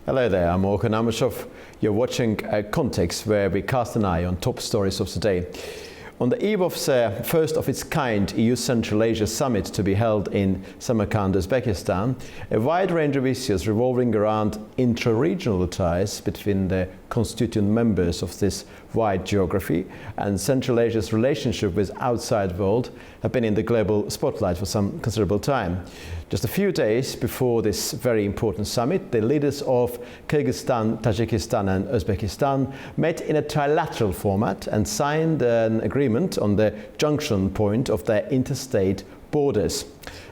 Hello there, I'm Orkhan Amashov. You're watching Context, where we cast an eye on top stories of today. On the eve of the first of its kind EU Central Asia Summit to be held in Samarkand, Uzbekistan, a wide range of issues revolving around intra-regional ties between the constituent members of this wide geography and Central Asia's relationship with outside world have been in the global spotlight for some considerable time. Just a few days before this very important summit, the leaders of Kyrgyzstan, Tajikistan and Uzbekistan met in a trilateral format and signed an agreement on the junction point of their interstate borders.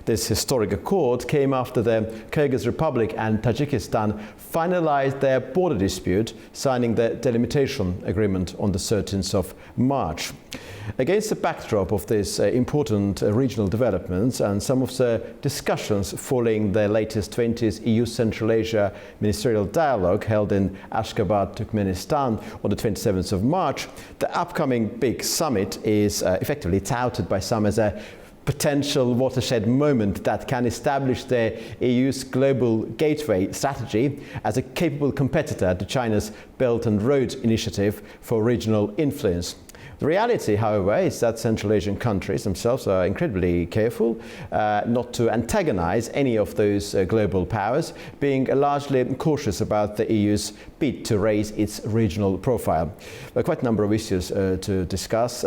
This historic accord came after the Kyrgyz Republic and Tajikistan finalized their border dispute, signing the delimitation agreement on the 13th of March. Against the backdrop of these important regional developments and some of the discussions following the latest 20th EU Central Asia Ministerial Dialogue held in Ashgabat, Turkmenistan on the 27th of March, the upcoming big summit is effectively touted by some as a potential watershed moment that can establish the EU's global gateway strategy as a capable competitor to China's Belt and Road Initiative for regional influence. The reality, however, is that Central Asian countries themselves are incredibly careful not to antagonize any of those global powers, being largely cautious about the EU's bid to raise its regional profile. There are quite a number of issues to discuss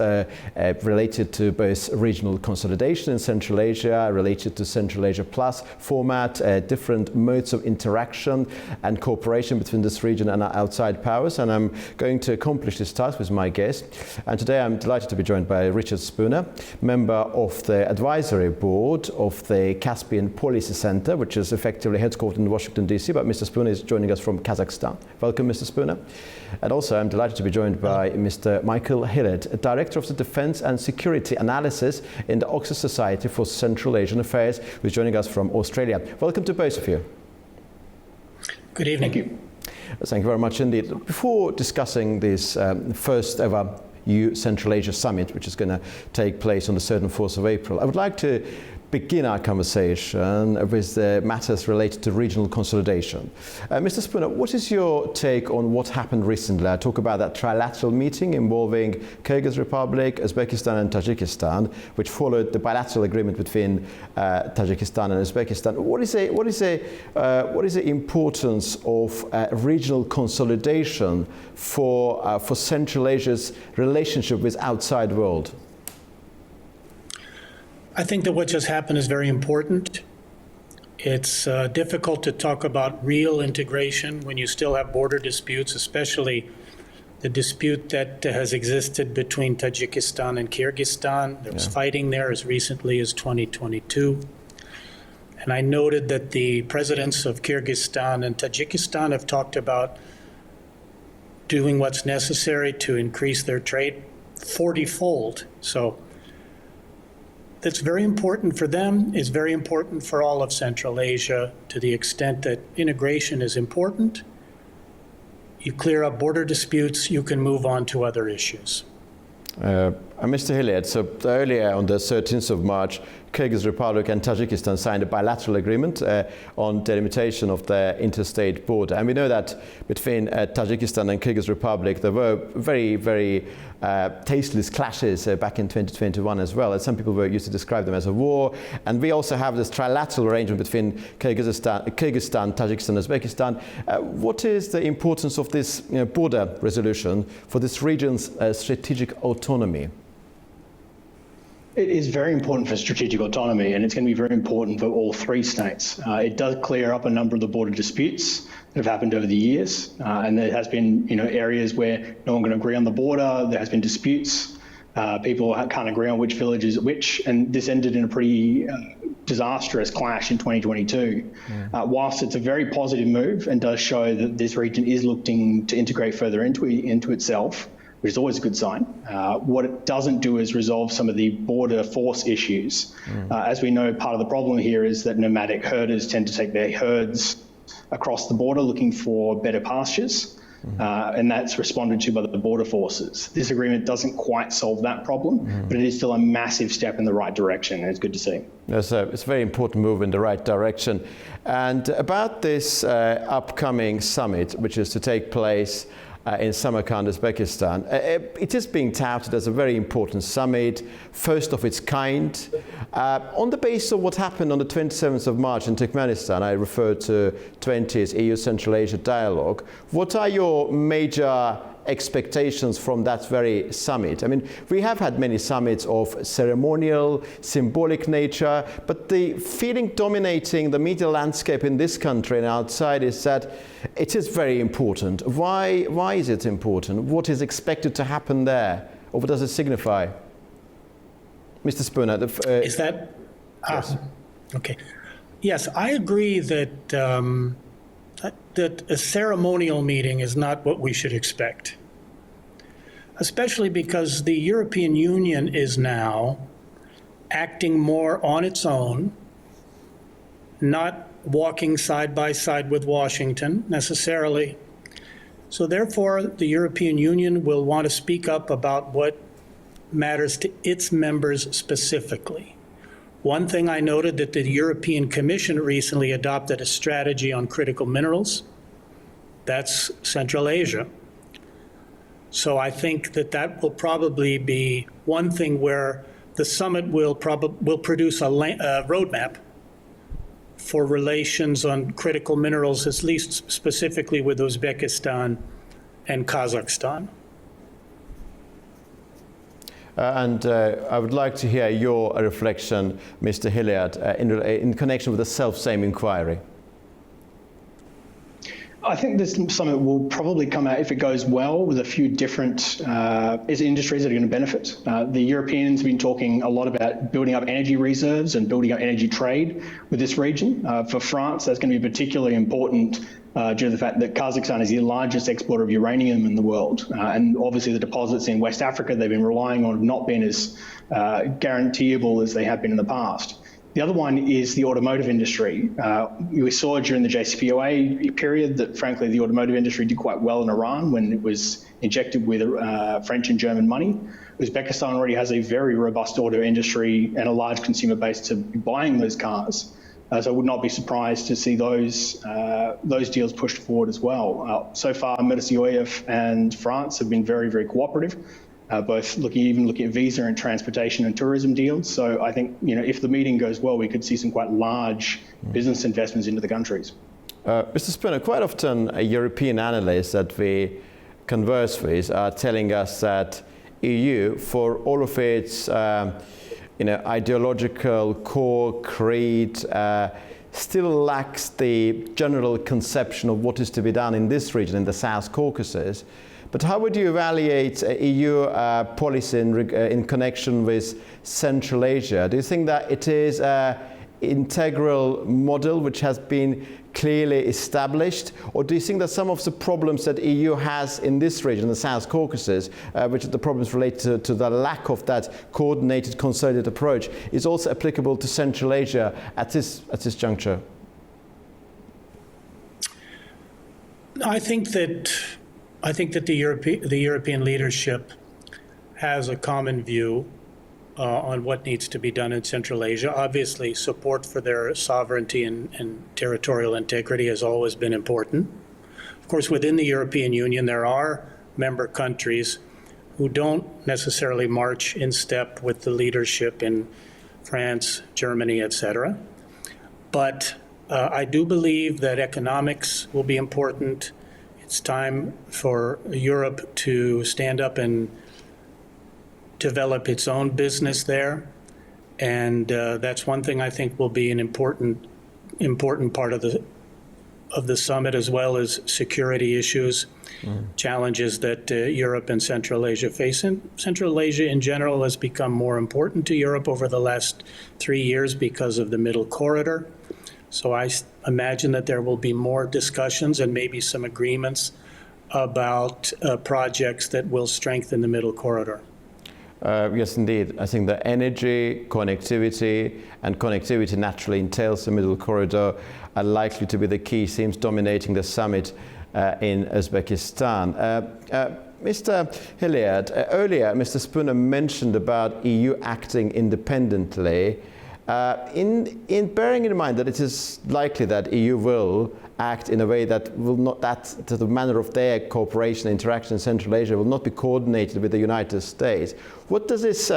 related to both regional consolidation in Central Asia, related to Central Asia Plus format, different modes of interaction and cooperation between this region and outside powers. And I'm going to accomplish this task with my guest. And today I'm delighted to be joined by Richard Spooner, member of the advisory board of the Caspian Policy Center, which is effectively headquartered in Washington, D.C., but Mr. Spooner is joining us from Kazakhstan. Welcome, Mr. Spooner. And also I'm delighted to be joined by Mr. Michael Hillett, Director of the Defense and Security Analysis in the Oxford Society for Central Asian Affairs, who is joining us from Australia. Welcome to both of you. Good evening. Thank you. Thank you very much indeed. Before discussing this first ever EU Central Asia Summit, which is going to take place on the 3rd and 4th of April, I would like to begin our conversation with the matters related to regional consolidation. Mr. Spooner, what is your take on what happened recently? I talk about that trilateral meeting involving Kyrgyz Republic, Uzbekistan and Tajikistan, which followed the bilateral agreement between Tajikistan and Uzbekistan. What is the importance of regional consolidation for Central Asia's relationship with outside world? I think that what just happened is very important. It's difficult to talk about real integration when you still have border disputes, especially the dispute that has existed between Tajikistan and Kyrgyzstan. There was fighting there as recently as 2022. And I noted that the presidents of Kyrgyzstan and Tajikistan have talked about doing what's necessary to increase their trade 40-fold. So that's very important for them. It's very important for all of Central Asia to the extent that integration is important. You clear up border disputes, you can move on to other issues. Mr. Hillett, so earlier on the 13th of March, Kyrgyz Republic and Tajikistan signed a bilateral agreement on delimitation of their interstate border. And we know that between Tajikistan and Kyrgyz Republic, there were very, very tasteless clashes back in 2021 as well. And some people used to describe them as a war. And we also have this trilateral arrangement between Kyrgyzstan, Tajikistan, Uzbekistan. What is the importance of this border resolution for this region's strategic autonomy? It is very important for strategic autonomy, and it's going to be very important for all three states. It does clear up a number of the border disputes that have happened over the years, and there has been, areas where no one can agree on the border. There has been disputes. People can't agree on which village is which, and this ended in a pretty disastrous clash in 2022. Whilst it's a very positive move and does show that this region is looking to integrate further into itself, which is always a good sign. What it doesn't do is resolve some of the border force issues. As we know, part of the problem here is that nomadic herders tend to take their herds across the border looking for better pastures. and that's responded to by the border forces. This agreement doesn't quite solve that problem, but it is still a massive step in the right direction, and it's good to see. It's a very important move in the right direction. And about this upcoming summit, which is to take place in Samarkand, Uzbekistan. It is being touted as a very important summit, first of its kind. On the basis of what happened on the 27th of March in Turkmenistan, I referred to 20th EU Central Asia Dialogue. What are your major expectations from that very summit? I mean, we have had many summits of ceremonial, symbolic nature, but the feeling dominating the media landscape in this country and outside is that it is very important. Why is it important? What is expected to happen there? Or what does it signify? Mr. Spooner. Is that? Yes. Okay. Yes, I agree that that a ceremonial meeting is not what we should expect, especially because the European Union is now acting more on its own, not walking side by side with Washington necessarily. So therefore, the European Union will want to speak up about what matters to its members specifically. One thing I noted that the European Commission recently adopted a strategy on critical minerals. That's Central Asia. So I think that that will probably be one thing where the summit will produce a roadmap for relations on critical minerals, at least specifically with Uzbekistan and Kazakhstan. I would like to hear your reflection, Mr. Hilliard, in connection with the self-same inquiry. I think this summit will probably come out, if it goes well, with a few different industries that are going to benefit. The Europeans have been talking a lot about building up energy reserves and building up energy trade with this region. For France, that's going to be particularly important due to the fact that Kazakhstan is the largest exporter of uranium in the world. And obviously the deposits in West Africa they've been relying on have not been as guaranteeable as they have been in the past. The other one is the automotive industry. We saw during the JCPOA period that, frankly, the automotive industry did quite well in Iran when it was injected with French and German money. Uzbekistan already has a very robust auto industry and a large consumer base to be buying those cars. So I would not be surprised to see those deals pushed forward as well. So far, Mirziyoyev and France have been very, very cooperative. Both looking at visa and transportation and tourism deals. So I think, if the meeting goes well, we could see some quite large business investments into the countries. Mr. Spooner, quite often European analysts that we converse with are telling us that EU, for all of its ideological core creed, still lacks the general conception of what is to be done in this region, in the South Caucasus. But how would you evaluate EU policy in connection with Central Asia? Do you think that it is an integral model which has been clearly established? Or do you think that some of the problems that EU has in this region, the South Caucasus, which are the problems related to the lack of that coordinated, concerted approach, is also applicable to Central Asia at this juncture? I think that the European leadership has a common view on what needs to be done in Central Asia. Obviously, support for their sovereignty and territorial integrity has always been important. Of course, within the European Union, there are member countries who don't necessarily march in step with the leadership in France, Germany, etc. But I do believe that economics will be important. It's time for Europe to stand up and develop its own business there. And that's one thing I think will be an important part of the summit, as well as security issues, challenges that Europe and Central Asia face. And Central Asia in general has become more important to Europe over the last 3 years because of the Middle Corridor. So I imagine that there will be more discussions and maybe some agreements about projects that will strengthen the Middle Corridor. Yes, indeed. I think the energy, connectivity, and connectivity naturally entails the Middle Corridor are likely to be the key themes dominating the summit in Uzbekistan. Mr. Hilliard, earlier Mr. Spooner mentioned about EU acting independently. In bearing in mind that it is likely that EU will act in a way that will not, that the manner of their cooperation and interaction in Central Asia will not be coordinated with the United States. What does this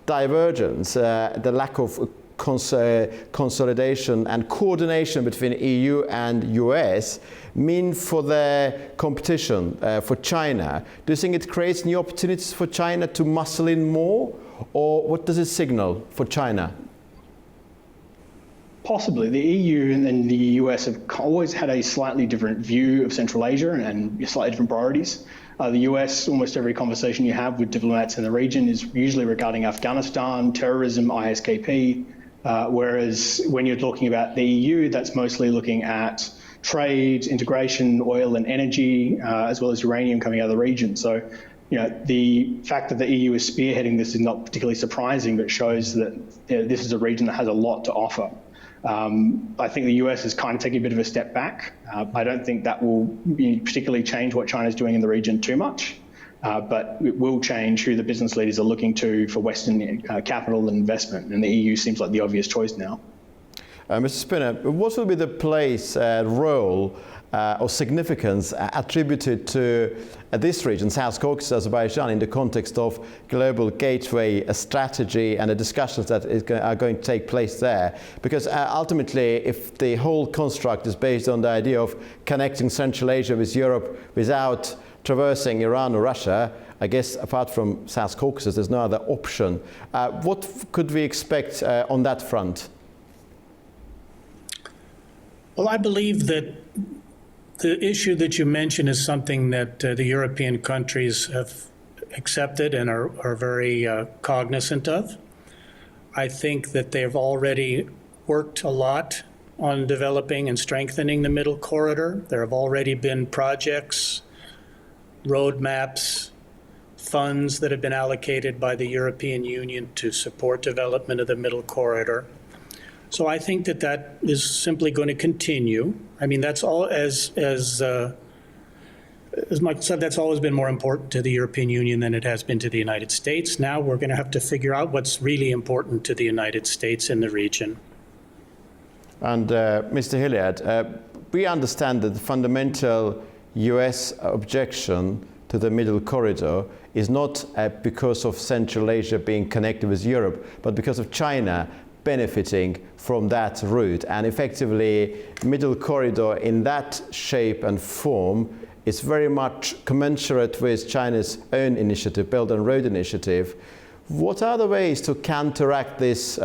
divergence, the lack of consolidation and coordination between EU and US mean for the competition for China? Do you think it creates new opportunities for China to muscle in more, or what does it signal for China? Possibly. The EU and the US have always had a slightly different view of Central Asia and slightly different priorities. The US, almost every conversation you have with diplomats in the region is usually regarding Afghanistan, terrorism, ISKP, whereas when you're talking about the EU, that's mostly looking at trade, integration, oil and energy, as well as uranium coming out of the region. So, the fact that the EU is spearheading this is not particularly surprising, but shows that this is a region that has a lot to offer. I think the US is kind of taking a bit of a step back. I don't think that will particularly change what China's doing in the region too much, but it will change who the business leaders are looking to for Western capital and investment, and the EU seems like the obvious choice now. Mr. Spooner, what will be the place, role or significance attributed to this region, South Caucasus, Azerbaijan, in the context of global gateway strategy and the discussions that are going to take place there? Because ultimately, if the whole construct is based on the idea of connecting Central Asia with Europe without traversing Iran or Russia, I guess apart from South Caucasus, there's no other option. What could we expect on that front? Well, I believe that the issue that you mentioned is something that the European countries have accepted and are very cognizant of. I think that they've already worked a lot on developing and strengthening the middle corridor. There have already been projects, roadmaps, funds that have been allocated by the European Union to support development of the middle corridor. So I think that that is simply going to continue. I mean, that's all, as Michael said, that's always been more important to the European Union than it has been to the United States. Now we're going to have to figure out what's really important to the United States in the region. And Mr. Hilliard, we understand that the fundamental US objection to the middle corridor is not because of Central Asia being connected with Europe, but because of China benefiting from that route. And effectively, middle corridor in that shape and form is very much commensurate with China's own initiative, Belt and Road Initiative. What are the ways to counteract this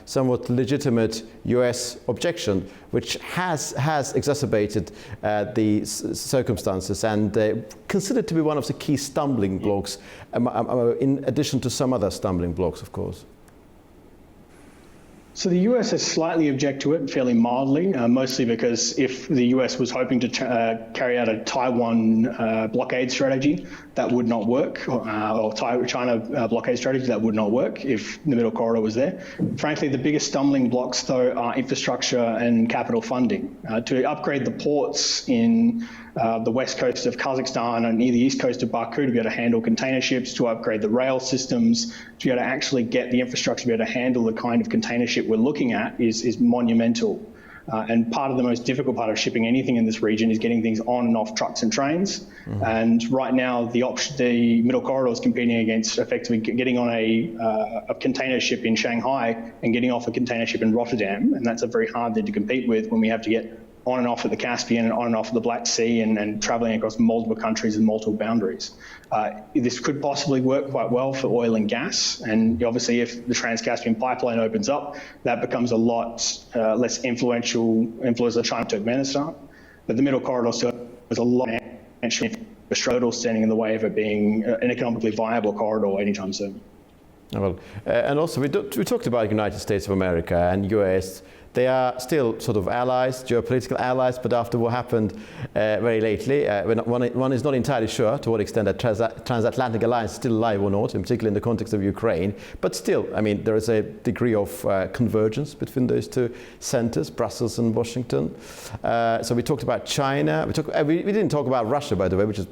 somewhat legitimate US objection, which has exacerbated the circumstances and considered to be one of the key stumbling blocks, in addition to some other stumbling blocks, of course? So the US has slightly objected to it, fairly mildly, mostly because if the US was hoping to carry out a Taiwan blockade strategy, that would not work, or China blockade strategy, that would not work if the middle corridor was there. Frankly, the biggest stumbling blocks, though, are infrastructure and capital funding. To upgrade the ports in the west coast of Kazakhstan and near the east coast of Baku to be able to handle container ships, to upgrade the rail systems, to be able to actually get the infrastructure to be able to handle the kind of container ship we're looking at is monumental. And part of the most difficult part of shipping anything in this region is getting things on and off trucks and trains. Mm-hmm. And right now, the middle corridor is competing against effectively getting on a container ship in Shanghai and getting off a container ship in Rotterdam. And that's a very hard thing to compete with when we have to get on and off at the Caspian and on and off at the Black Sea and traveling across multiple countries and multiple boundaries. This could possibly work quite well for oil and gas. And obviously, if the Trans-Caspian pipeline opens up, that becomes a lot less influence of China to Turkmenistan. But the middle corridor still has a lot of infrastructure standing in the way of it being an economically viable corridor anytime soon. Well, and also we talked about United States of America and US They are still sort of allies, geopolitical allies, but after what happened very lately, one is not entirely sure to what extent that transatlantic alliance is still alive or not, in particular in the context of Ukraine. But still, I mean, there is a degree of convergence between those two centers, Brussels and Washington. So we talked about China. We didn't talk about Russia, by the way, which is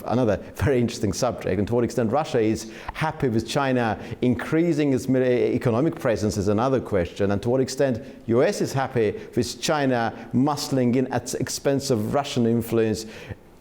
another very interesting subject. And to what extent Russia is happy with China increasing its economic presence is another question. And to what extent US is happy with China muscling in at the expense of Russian influence.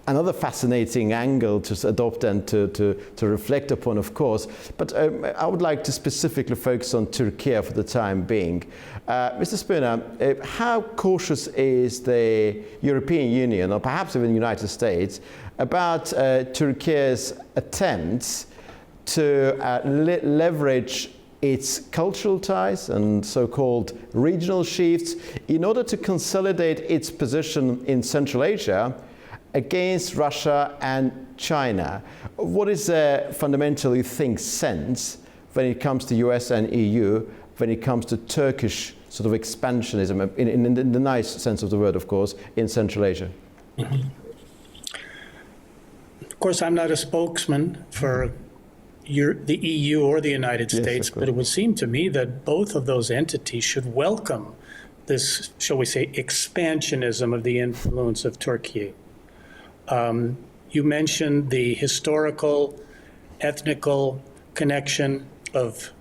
Another fascinating angle to adopt and to reflect upon, of course. But I would like to specifically focus on Turkey for the time being. Mr. Spooner, how cautious is the European Union, or perhaps even the United States, about Turkey's attempts to leverage its cultural ties and so-called regional shifts in order to consolidate its position in Central Asia against Russia and China? What is the fundamentally think sense when it comes to US and EU, when it comes to Turkish sort of expansionism, in the nice sense of the word, of course, in Central Asia? Mm-hmm. Of course, I'm not a spokesman for the EU or the United States, but it would seem to me that both of those entities should welcome this, shall we say, expansionism of the influence of Turkey. You mentioned the historical, ethnical connection of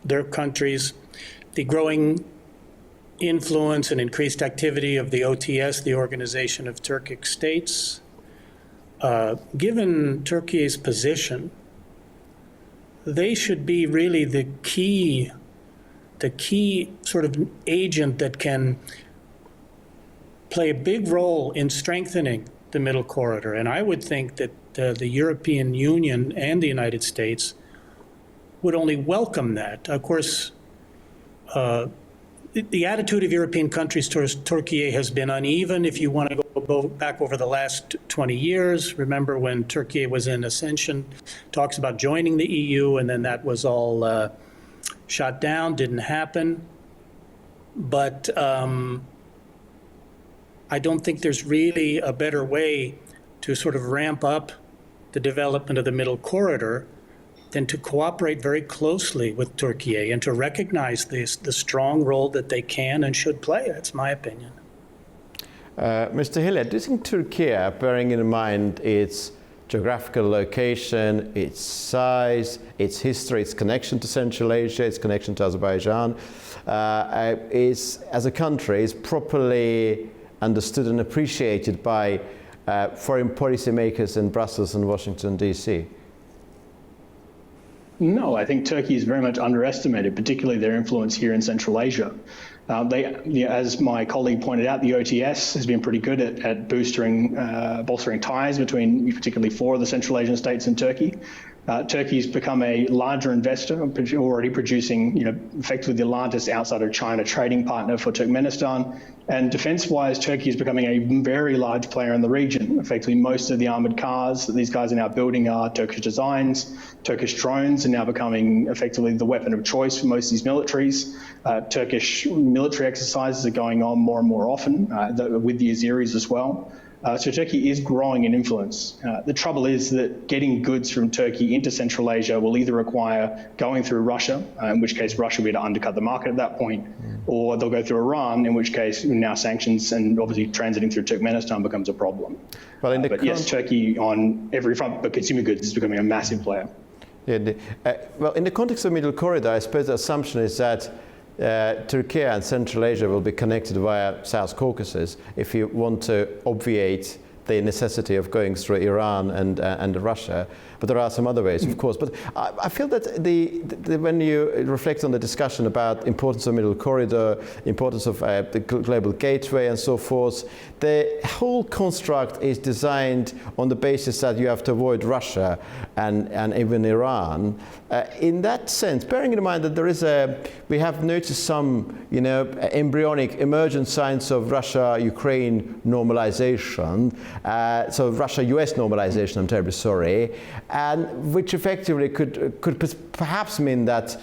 their countries, the growing influence and increased activity of the OTS, the Organization of Turkic States. Given Turkey's position, they should be really the key sort of agent that can play a big role in strengthening the Middle Corridor. And I would think that the European Union and the United States would only welcome that. Of course, the attitude of European countries towards Turkey has been uneven. If you want to go back over the last 20 years, remember when Turkey was in ascension, talks about joining the EU, and then that was all shot down, didn't happen. But I don't think there's really a better way to sort of ramp up the development of the Middle Corridor than to cooperate very closely with Turkey and to recognize the strong role that they can and should play. That's my opinion. Mr. Hilliard, do you think Turkey, bearing in mind its geographical location, its size, its history, its connection to Central Asia, its connection to Azerbaijan, is, as a country, is properly understood and appreciated by foreign policy makers in Brussels and Washington, D.C.? No, I think Turkey is very much underestimated, particularly their influence here in Central Asia. As my colleague pointed out, the OTS has been pretty good at bolstering ties between particularly four of the Central Asian states and Turkey. Turkey's become a larger investor, already producing, effectively the largest outside of China trading partner for Turkmenistan. And defense-wise, Turkey is becoming a very large player in the region. Effectively, most of the armored cars that these guys are now building are Turkish designs. Turkish drones are now becoming effectively the weapon of choice for most of these militaries. Turkish military exercises are going on more and more often, with the Azeris as well. So Turkey is growing in influence. The trouble is that getting goods from Turkey into Central Asia will either require going through Russia, in which case Russia will be able to undercut the market at that point, or they'll go through Iran, in which case now sanctions and obviously transiting through Turkmenistan becomes a problem. Well, but yes, Turkey on every front, but consumer goods is becoming a massive player. Yeah, well, in the context of Middle Corridor, I suppose the assumption is that Turkey and Central Asia will be connected via South Caucasus if you want to obviate the necessity of going through Iran and Russia. But there are some other ways, of course. But I feel that when you reflect on the discussion about importance of Middle Corridor, importance of the global gateway and so forth, the whole construct is designed on the basis that you have to avoid Russia and even Iran. In that sense, bearing in mind that we have noticed some, embryonic emergent signs of Russia-Ukraine normalization, so Russia-US normalization, I'm terribly sorry. and which effectively could perhaps mean that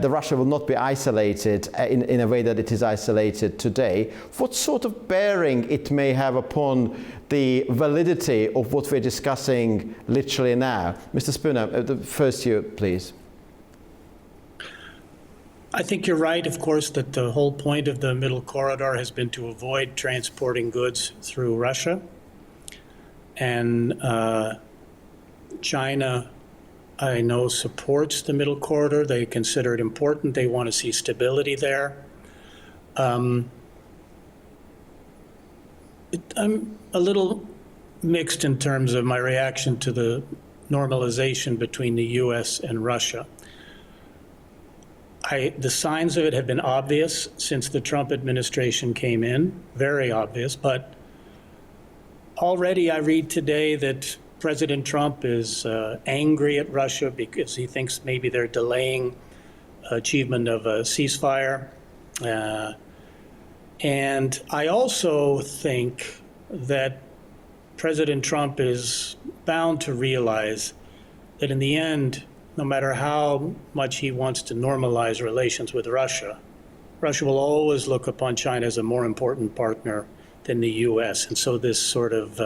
the Russia will not be isolated in a way that it is isolated today. What sort of bearing it may have upon the validity of what we're discussing literally now? Mr. Spooner, first you, please. I think you're right, of course, that the whole point of the Middle Corridor has been to avoid transporting goods through Russia. And China, I know, supports the Middle Corridor. They consider it important. They want to see stability there. I'm a little mixed in terms of my reaction to the normalization between the US and Russia. The signs of it have been obvious since the Trump administration came in, very obvious, but already I read today that President Trump is angry at Russia because he thinks maybe they're delaying achievement of a ceasefire. And I also think that President Trump is bound to realize that in the end, no matter how much he wants to normalize relations with Russia, Russia will always look upon China as a more important partner than the US. And so this sort of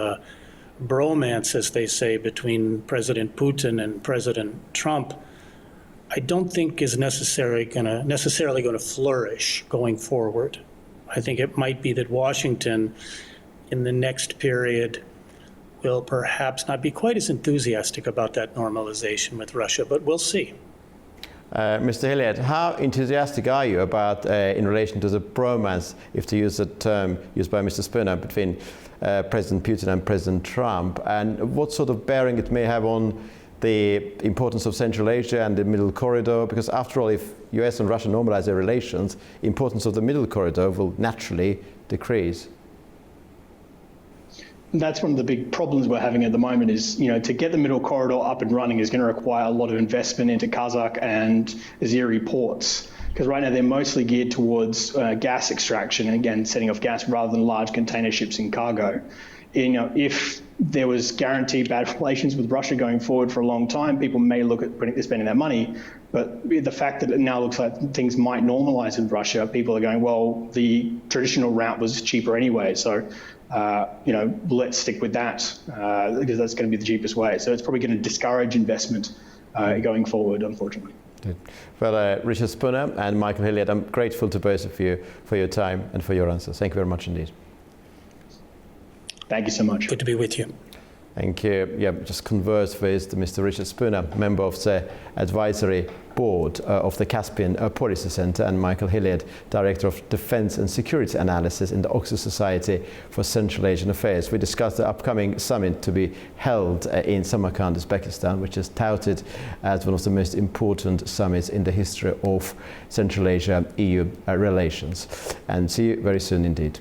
bromance, as they say, between President Putin and President Trump, I don't think is necessarily going to flourish going forward. I think it might be that Washington in the next period will perhaps not be quite as enthusiastic about that normalization with Russia, but we'll see. Mr. Hilliard, how enthusiastic are you about, in relation to the bromance, if to use the term used by Mr. Spooner, between President Putin and President Trump, and what sort of bearing it may have on the importance of Central Asia and the Middle Corridor? Because after all, if US and Russia normalize their relations, importance of the Middle Corridor will naturally decrease. That's one of the big problems we're having at the moment is, to get the Middle Corridor up and running is going to require a lot of investment into Kazakh and Azeri ports, because right now they're mostly geared towards gas extraction and, again, setting off gas rather than large container ships and cargo. If there was guaranteed bad relations with Russia going forward for a long time, people may look at spending that money. But the fact that it now looks like things might normalize with Russia, people are going, well, the traditional route was cheaper anyway. So, let's stick with that because that's going to be the cheapest way. So it's probably going to discourage investment going forward, unfortunately. Well, Richard Spooner and Michael Hilliard, I'm grateful to both of you for your time and for your answers. Thank you very much indeed. Thank you so much. Good to be with you. Thank you. Yeah, just converse with Mr. Richard Spooner, member of the advisory board of the Caspian Policy Center, and Michael Hilliard, Director of Defense and Security Analysis in the Oxford Society for Central Asian Affairs. We discussed the upcoming summit to be held in Samarkand, Uzbekistan, which is touted as one of the most important summits in the history of Central Asia-EU relations. And see you very soon indeed.